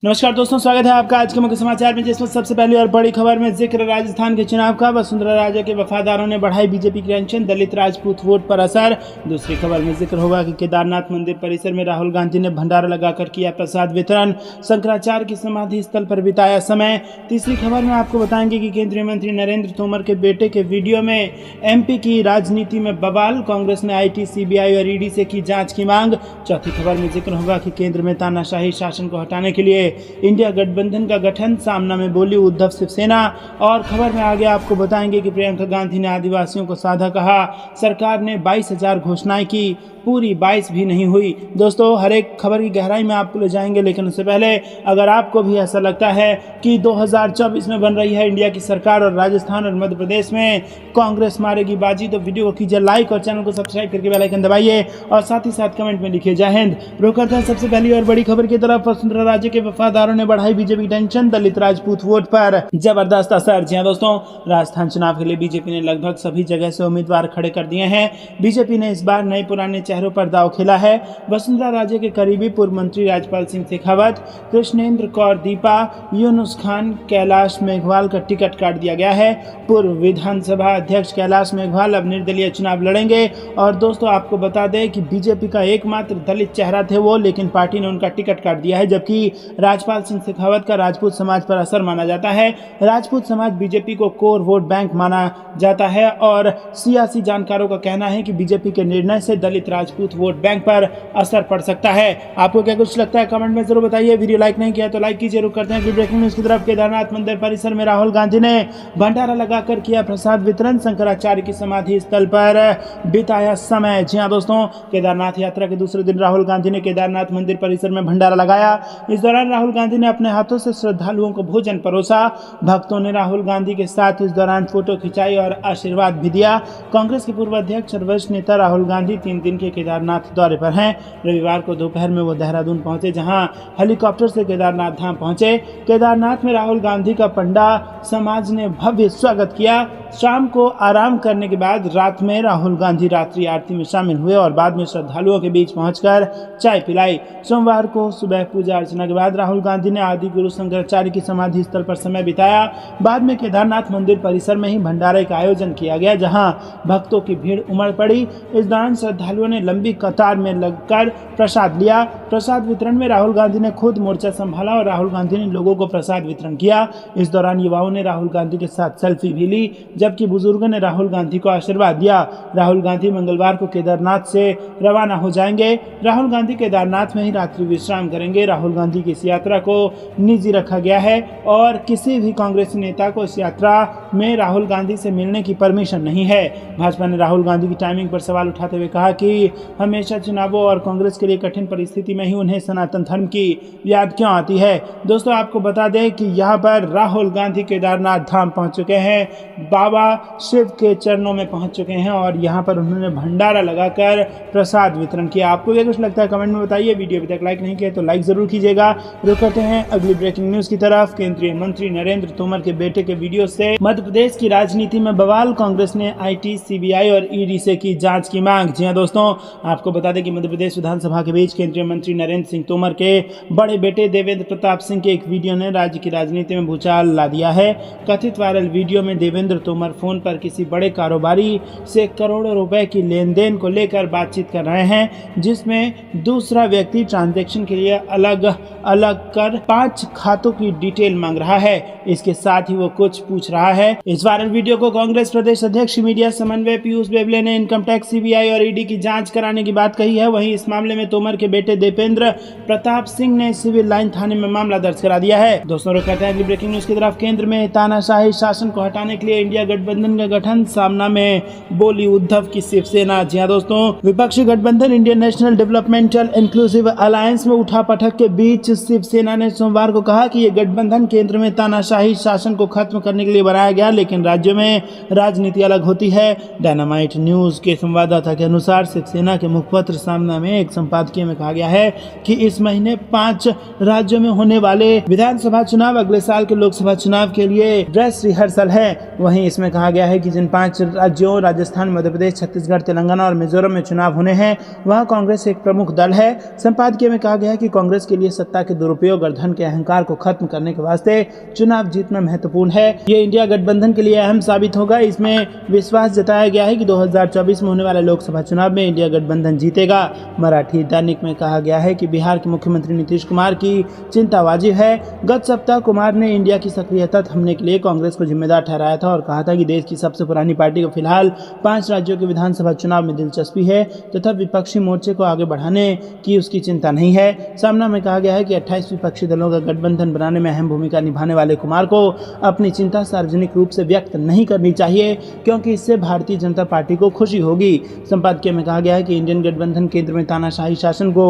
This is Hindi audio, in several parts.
नमस्कार दोस्तों, स्वागत है आपका आज के मुख्य समाचार में, जिसमें सबसे पहली और बड़ी खबर में जिक्र राजस्थान के चुनाव का। वसुंधरा राजे के वफादारों ने बढ़ाई बीजेपी की टेंशन, दलित राजपूत वोट पर असर। दूसरी खबर में जिक्र होगा कि केदारनाथ मंदिर परिसर में राहुल गांधी ने भंडारा लगाकर किया प्रसाद वितरण, शंकराचार्य की समाधि स्थल पर बिताया समय। तीसरी खबर में आपको बताएंगे कि केंद्रीय मंत्री नरेंद्र तोमर के बेटे के वीडियो में एमपी की राजनीति में बवाल, कांग्रेस ने आईटी, सीबीआई और ईडी से की जांच की मांग। चौथी खबर में जिक्र होगा कि केंद्र में तानाशाही शासन को हटाने के लिए इंडिया गठबंधन का गठन, सामना में बोली उद्धव शिवसेना। और खबर में आगे आपको बताएंगे कि प्रियंका गांधी ने आदिवासियों को साधा कहा, सरकार ने 22,000 घोषणाएं की, पूरी 22 भी नहीं हुई। दोस्तों, हर एक खबर की गहराई में आपको ले जाएंगे, लेकिन उससे पहले अगर आपको भी ऐसा लगता है कि 2024 में बन रही है इंडिया की सरकार और राजस्थान और मध्य प्रदेश में कांग्रेस मारेगी बाजी, तो वीडियो को कीजिए लाइक और चैनल को सब्सक्राइब करके बेल आइकन दबाइए और साथ ही साथ कमेंट में लिखिए जय हिंद। रुक करते हैं सबसे पहली और बड़ी खबर की तरफ। वसुंधरा राजे के वफादारों ने बढ़ाई बीजेपी टेंशन, दलित राजपूत वोट पर जबरदस्त असर। जी हां दोस्तों, राजस्थान चुनाव के लिए बीजेपी ने लगभग सभी जगह से उम्मीदवार खड़े कर दिए हैं। बीजेपी ने इस बार नए पुराने चेहरों पर दांव खेला है। वसुंधरा राजे के करीबी पूर्व मंत्री राजपाल सिंह शेखावत, कृष्णेंद्र कौर दीपा, यूनुस खान, कैलाश मेघवाल का टिकट काट दिया गया है। पूर्व विधानसभा अध्यक्ष कैलाश मेघवाल अब निर्दलीय चुनाव लड़ेंगे। और दोस्तों, आपको बता दें कि बीजेपी का एकमात्र दलित चेहरा थे वो, लेकिन पार्टी ने उनका टिकट काट दिया है, जबकि राजपाल सिंह शेखावत का राजपूत समाज पर असर माना जाता है। राजपूत समाज बीजेपी को कोर वोट बैंक माना जाता है और सियासी जानकारों का कहना है कि बीजेपी के निर्णय से दलित राजपूत वोट बैंक पर असर पड़ सकता है। आपको क्या कुछ लगता है कमेंट में जरूर बताइए। वीडियो लाइक नहीं किया तो लाइक कीजिए। रुक करते हैं ब्रेकिंग न्यूज की तरफ। केदारनाथ मंदिर परिसर में राहुल गांधी ने भंडारा लगाकर किया प्रसाद वितरण, शंकराचार्य की समाधि स्थल पर बिताया समय। जी हां दोस्तों, केदारनाथ यात्रा के दूसरे दिन राहुल गांधी ने केदारनाथ मंदिर परिसर में भंडारा लगाया। इस दौरान राहुल गांधी ने अपने हाथों से श्रद्धालुओं को भोजन परोसा। भक्तों ने राहुल गांधी के साथ इस दौरान फोटो खिंचाई और आशीर्वाद भी दिया। कांग्रेस के पूर्व अध्यक्ष और वरिष्ठ नेता राहुल गांधी 3 दिन के केदारनाथ दौरे पर हैं। रविवार को दोपहर में वो देहरादून पहुंचे, जहां हेलीकॉप्टर से केदारनाथ धाम पहुंचे। केदारनाथ में राहुल गांधी का पंडा समाज ने भव्य स्वागत किया। शाम को आराम करने के बाद रात में राहुल गांधी रात्रि आरती में शामिल हुए और बाद में श्रद्धालुओं के बीच पहुंचकर चाय पिलाई। सोमवार को सुबह पूजा अर्चना के बाद राहुल गांधी ने आदि गुरु शंकराचार्य की समाधि स्थल पर समय बिताया। बाद में केदारनाथ मंदिर परिसर में ही भंडारे का आयोजन किया गया, जहां भक्तों की भीड़ उमड़ पड़ी। इस दौरान श्रद्धालुओं ने लंबी कतार में लगकर प्रसाद लिया। प्रसाद वितरण में राहुल गांधी ने खुद मोर्चा संभाला और राहुल गांधी ने लोगों को प्रसाद वितरण किया। इस दौरान युवाओं ने राहुल गांधी के साथ सेल्फी भी ली, जबकि बुजुर्गों ने राहुल गांधी को आशीर्वाद दिया। राहुल गांधी मंगलवार को केदारनाथ से रवाना हो जाएंगे। राहुल गांधी केदारनाथ में ही रात्रि विश्राम करेंगे। राहुल गांधी की इस यात्रा को निजी रखा गया है और किसी भी कांग्रेसी नेता को इस यात्रा में राहुल गांधी से मिलने की परमिशन नहीं है। भाजपा ने राहुल गांधी की टाइमिंग पर सवाल उठाते हुए कहा कि हमेशा चुनावों और कांग्रेस के लिए कठिन परिस्थिति में ही उन्हें सनातन धर्म की याद क्यों आती है। दोस्तों, आपको बता दें कि यहाँ पर राहुल गांधी केदारनाथ धाम पहुंच चुके हैं, बाबा शिव के चरणों में पहुंच चुके हैं और यहाँ पर उन्होंने भंडारा लगाकर प्रसाद वितरण किया। आपको क्या कुछ लगता है कमेंट में बताइए। वीडियो अभी तक लाइक नहीं किया तो लाइक जरूर कीजिएगा। रुक करते हैं अगली ब्रेकिंग न्यूज की तरफ। केंद्रीय मंत्री नरेंद्र तोमर के बेटे के वीडियो से मध्य प्रदेश की राजनीति में बवाल, कांग्रेस ने आईटी, सीबीआई और ईडी से की जांच की मांग। जी हां दोस्तों, आपको बता दें कि मध्य प्रदेश विधानसभा के बीच केंद्रीय मंत्री नरेंद्र सिंह तोमर के बड़े बेटे देवेंद्र प्रताप सिंह के एक वीडियो ने राज्य की राजनीति में भूचाल ला दिया है। कथित वायरल वीडियो में देवेंद्र तोमर फोन पर किसी बड़े कारोबारी से करोड़ों रुपए की लेन देन को लेकर बातचीत कर रहे हैं, जिसमें दूसरा व्यक्ति ट्रांजैक्शन के लिए अलग अलग कर 5 खातों की डिटेल मांग रहा है। इसके साथ ही वो कुछ पूछ रहा है। इस वायरल वीडियो को कांग्रेस प्रदेश अध्यक्ष मीडिया समन्वय पीयूष बेबले ने इनकम टैक्स, सीबीआई और ईडी की जांच कराने की बात कही है। वहीं इस मामले में तोमर के बेटे देवेंद्र प्रताप सिंह ने सिविल लाइन थाने में मामला दर्ज करा दिया है। दोस्तों, रुक करते हैं अगली ब्रेकिंग न्यूज की तरफ। केंद्र में तानाशाही शासन को हटाने के लिए इंडिया गठबंधन का गठन, सामना में बोली उद्धव की शिवसेना। जी हां दोस्तों, विपक्षी गठबंधन Indian national developmental inclusive alliance में उठापटक के बीच शिवसेना ने सोमवार को कहा कि यह गठबंधन केंद्र में तानाशाही शासन को खत्म करने के लिए बनाया गया, लेकिन राज्यों में राजनीति अलग होती है। डायनामाइट न्यूज के संवाददाता के अनुसार शिवसेना के मुखपत्र सामना में एक संपादकीय में कहा गया है कि इस महीने 5 राज्यों में होने वाले विधानसभा चुनाव अगले साल के लोकसभा चुनाव के लिए ड्रेस रिहर्सल है। वहीं इस इसमें कहा गया है कि जिन 5 राज्यों राजस्थान, मध्य प्रदेश, छत्तीसगढ़, तेलंगाना और मिजोरम में चुनाव होने हैं वहां कांग्रेस एक प्रमुख दल है। संपादकीय में कहा गया है कि कांग्रेस के लिए सत्ता के दुरुपयोग और धन के अहंकार को खत्म करने के वास्ते चुनाव जीतना महत्वपूर्ण है। ये इंडिया गठबंधन के लिए अहम साबित होगा। इसमें विश्वास जताया गया है कि 2024 में होने वाले लोकसभा चुनाव में इंडिया गठबंधन जीतेगा। मराठी दैनिक में कहा गया है कि बिहार के मुख्यमंत्री नीतीश कुमार की चिंता वाजिब है। गत सप्ताह कुमार ने इंडिया की सक्रियता थमने के लिए कांग्रेस को जिम्मेदार ठहराया था और कहा था कि देश की सबसे पुरानी पार्टी को फिलहाल 5 राज्यों के विधानसभा चुनाव में दिलचस्पी है तथा विपक्षी मोर्चे को आगे बढ़ाने की उसकी चिंता नहीं है। सामना में कहा गया है कि 28 विपक्षी दलों का गठबंधन बनाने में अहम भूमिका निभाने वाले कुमार को अपनी चिंता सार्वजनिक रूप से व्यक्त नहीं करनी चाहिए क्योंकि इससे भारतीय जनता पार्टी को खुशी होगी। संपादकीय में कहा गया है कि इंडियन गठबंधन केंद्र में तानाशाही शासन को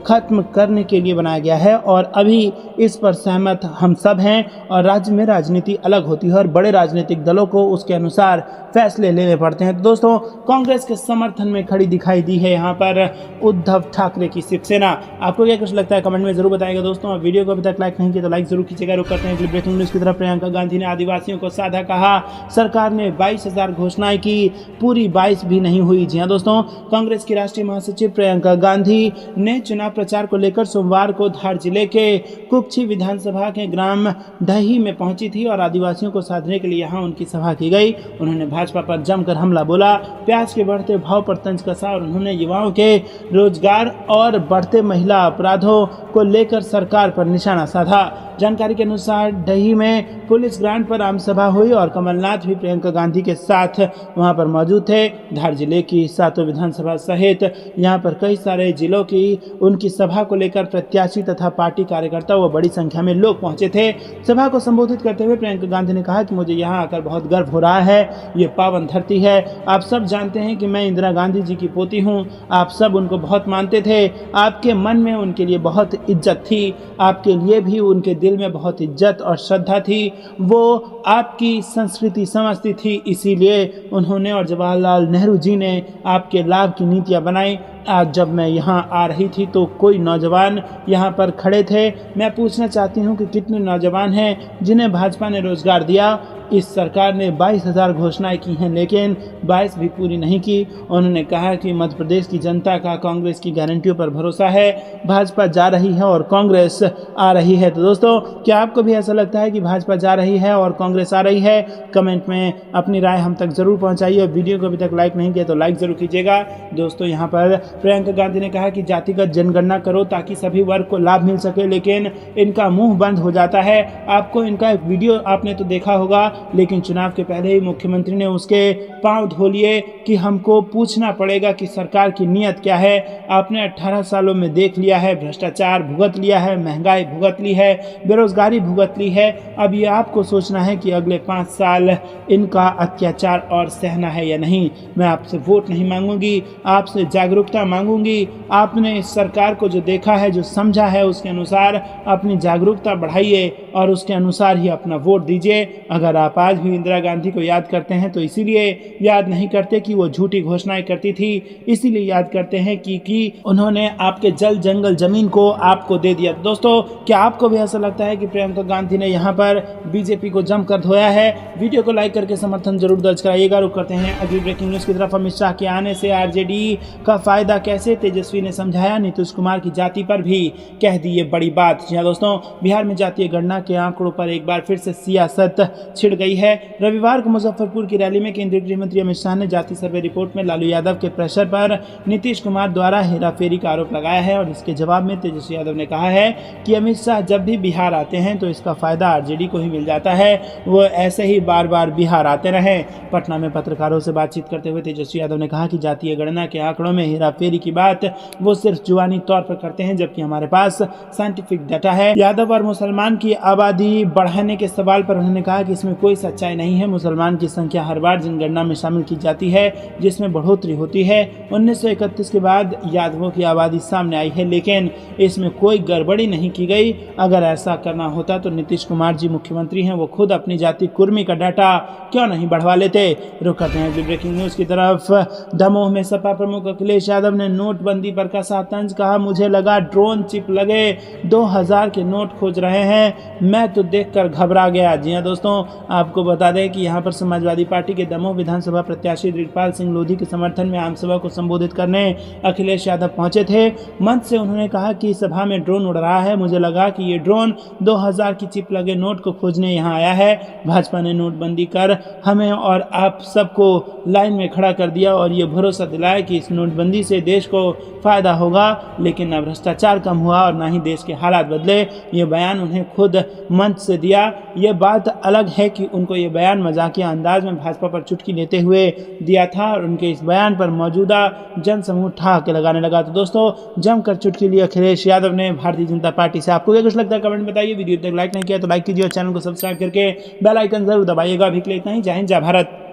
खत्म करने के लिए बनाया गया है और अभी इस पर सहमत हम सब हैं और राज्य में राजनीति अलग होती है और बड़े राजनीतिक दलों को उसके अनुसार फैसले लेने पड़ते हैं। तो दोस्तों, कांग्रेस के समर्थन में खड़ी दिखाई दी है यहाँ पर उद्धव ठाकरे की शिवसेना। आपको क्या कुछ लगता है कमेंट में जरूर बताइएगा। दोस्तों, आप वीडियो को अभी तक लाइक नहीं किया तो लाइक जरूर कीजिएगा। रुक करते हैं ब्रेकिंग न्यूज की तरफ। प्रियंका गांधी ने आदिवासियों को साधा कहा, सरकार ने 22,000 घोषणाएं की, पूरी 22 भी नहीं हुई। जी हाँ दोस्तों, कांग्रेस की राष्ट्रीय महासचिव प्रियंका गांधी ने चुनाव प्रचार को लेकर सोमवार को धार जिले के कुक्षी विधानसभा के ग्राम दही में पहुंची थी और आदिवासियों को साधने के लिए यहां उनकी सभा की गई। उन्होंने भाजपा पर जमकर हमला बोला, प्याज के बढ़ते भाव पर तंज कसा और उन्होंने युवाओं के रोजगार और बढ़ते महिला अपराधों को लेकर सरकार पर निशाना साधा। जानकारी के अनुसार दही में पुलिस ग्राउंड पर आम सभा हुई और कमलनाथ भी प्रियंका गांधी के साथ वहां पर मौजूद थे। धार जिले की 7 विधानसभा सहित यहां पर कई सारे जिलों की उनकी सभा को लेकर प्रत्याशी तथा पार्टी कार्यकर्ता व बड़ी संख्या में लोग पहुंचे थे। सभा को संबोधित करते हुए प्रियंका गांधी ने कहा कि मुझे यहाँ आकर बहुत गर्व हो रहा है, ये पावन धरती है। आप सब जानते हैं कि मैं इंदिरा गांधी जी की पोती हूँ, आप सब उनको बहुत मानते थे, आपके मन में उनके लिए बहुत इज्जत थी, आपके लिए भी उनके दिल में बहुत इज्जत और श्रद्धा थी, वो आपकी संस्कृति समझती थी, इसीलिए उन्होंने और जवाहरलाल नेहरू जी ने आपके लाभ की नीतियां बनाई। आज जब मैं यहाँ आ रही थी तो कोई नौजवान यहाँ पर खड़े थे। मैं पूछना चाहती हूँ कि कितने नौजवान हैं जिन्हें भाजपा ने रोजगार दिया। इस सरकार ने 22,000 घोषणाएं की हैं लेकिन 22 भी पूरी नहीं की। उन्होंने कहा कि मध्य प्रदेश की जनता का कांग्रेस की गारंटियों पर भरोसा है, भाजपा जा रही है और कांग्रेस आ रही है। तो दोस्तों, क्या आपको भी ऐसा लगता है कि भाजपा जा रही है और कांग्रेस आ रही है? कमेंट में अपनी राय हम तक जरूर पहुँचाइए। वीडियो को अभी तक लाइक नहीं किया तो लाइक जरूर कीजिएगा। दोस्तों, यहाँ पर प्रियंका गांधी ने कहा कि जातिगत जनगणना करो ताकि सभी वर्ग को लाभ मिल सके, लेकिन इनका मुंह बंद हो जाता है। आपको इनका एक वीडियो आपने तो देखा होगा, लेकिन चुनाव के पहले ही मुख्यमंत्री ने उसके पांव धो लिए कि हमको पूछना पड़ेगा कि सरकार की नीयत क्या है। आपने 18 सालों में देख लिया है, भ्रष्टाचार भुगत लिया है, महंगाई भुगत ली है, बेरोजगारी भुगत ली है। अब ये आपको सोचना है कि अगले 5 साल इनका अत्याचार और सहना है या नहीं। मैं आपसे वोट नहीं मांगूंगी, आपसे जागरूकता मांगूंगी। आपने इस सरकार को जो देखा है, जो समझा है, उसके अनुसार अपनी जागरूकता बढ़ाइए और उसके अनुसार ही अपना वोट दीजिए। अगर आप आज भी इंदिरा गांधी को याद करते हैं तो इसीलिए याद नहीं करते कि वो झूठी घोषणाएं करती थी, इसीलिए याद करते हैं कि उन्होंने आपके जल जंगल जमीन को आपको दे दिया। दोस्तों, क्या आपको भी ऐसा लगता है कि प्रियंका गांधी ने यहाँ पर बीजेपी को जमकर धोया है? वीडियो को लाइक करके समर्थन जरूर दर्ज कराइएगा। रुक करते हैं अगली ब्रेकिंग न्यूज की तरफ। अमित शाह के आने से आरजेडी का फायदा कैसे, तेजस्वी ने समझाया। नीतीश कुमार की जाति पर भी कह दी ये बड़ी बात। जी हाँ दोस्तों, बिहार में जातीय गणना के आंकड़ों पर एक बार फिर से सियासत छिड़ गई है। रविवार को मुजफ्फरपुर की रैली में केंद्रीय गृह मंत्री अमित शाह ने जाति सर्वे रिपोर्ट में लालू यादव के प्रेशर पर नीतीश कुमार द्वारा हेराफेरी का आरोप लगाया है और इसके जवाब में तेजस्वी यादव ने कहा है कि अमित शाह जब भी बिहार आते हैं तो इसका फायदा आरजेडी को ही मिल जाता है, वो ऐसे ही बार बार बिहार आते रहे। पटना में पत्रकारों से बातचीत करते हुए तेजस्वी यादव ने कहा कि जातीय गणना के आंकड़ों में हेराफेरी की बात वो सिर्फ जुबानी तौर पर करते हैं, जबकि हमारे पास साइंटिफिक डाटा है। यादव और मुसलमान की आबादी बढ़ाने के सवाल पर उन्होंने कहा कि इसमें कोई सच्चाई नहीं है। मुसलमान की संख्या हर बार जनगणना में शामिल की जाती है जिसमें बढ़ोतरी होती है। 1931 के बाद यादवों की आबादी सामने आई है, लेकिन इसमें कोई गड़बड़ी नहीं की गई। अगर ऐसा करना होता तो नीतीश कुमार जी मुख्यमंत्री हैं, वो खुद अपनी जाति कुर्मी का डाटा क्यों नहीं बढ़वा लेते। रुक करते हैं अगली ब्रेकिंग न्यूज की तरफ। दमोह में सपा प्रमुख अखिलेश यादव ने नोटबंदी पर कसा तंज, कहा मुझे लगा ड्रोन चिप लगे 2000 के नोट खोज रहे हैं, मैं तो देखकर घबरा गया। जी हाँ दोस्तों, आपको बता दें कि यहाँ पर समाजवादी पार्टी के दमोह विधानसभा प्रत्याशी रिटपाल सिंह लोधी के समर्थन में आमसभा को संबोधित करने अखिलेश यादव पहुंचे थे। मंच से उन्होंने कहा कि सभा में ड्रोन उड़ रहा है, मुझे लगा कि ये ड्रोन 2000 की चिप लगे नोट को खोजने यहाँ आया है। भाजपा ने नोटबंदी कर हमें और आप सबको लाइन में खड़ा कर दिया और ये भरोसा दिलाया कि इस नोटबंदी से देश को फायदा होगा, लेकिन न भ्रष्टाचार कम हुआ और ना ही देश के हालात बदले। ये बयान उन्हें खुद मंच से दिया। ये बात अलग है कि उनको ये बयान मजाकिया अंदाज में भाजपा पर चुटकी लेते हुए दिया था और उनके इस बयान पर मौजूदा जनसमूह ठहाके लगाने लगा। तो दोस्तों, जमकर चुटकी ली अखिलेश यादव ने भारतीय जनता पार्टी से। आपको क्या कुछ लगता है कमेंट बताइए। वीडियो तक लाइक नहीं किया तो लाइक कीजिए और चैनल को सब्सक्राइब करके बेल आइकन जरूर दबाइएगा। अभी के लिए इतना ही। जय हिंद, जय भारत।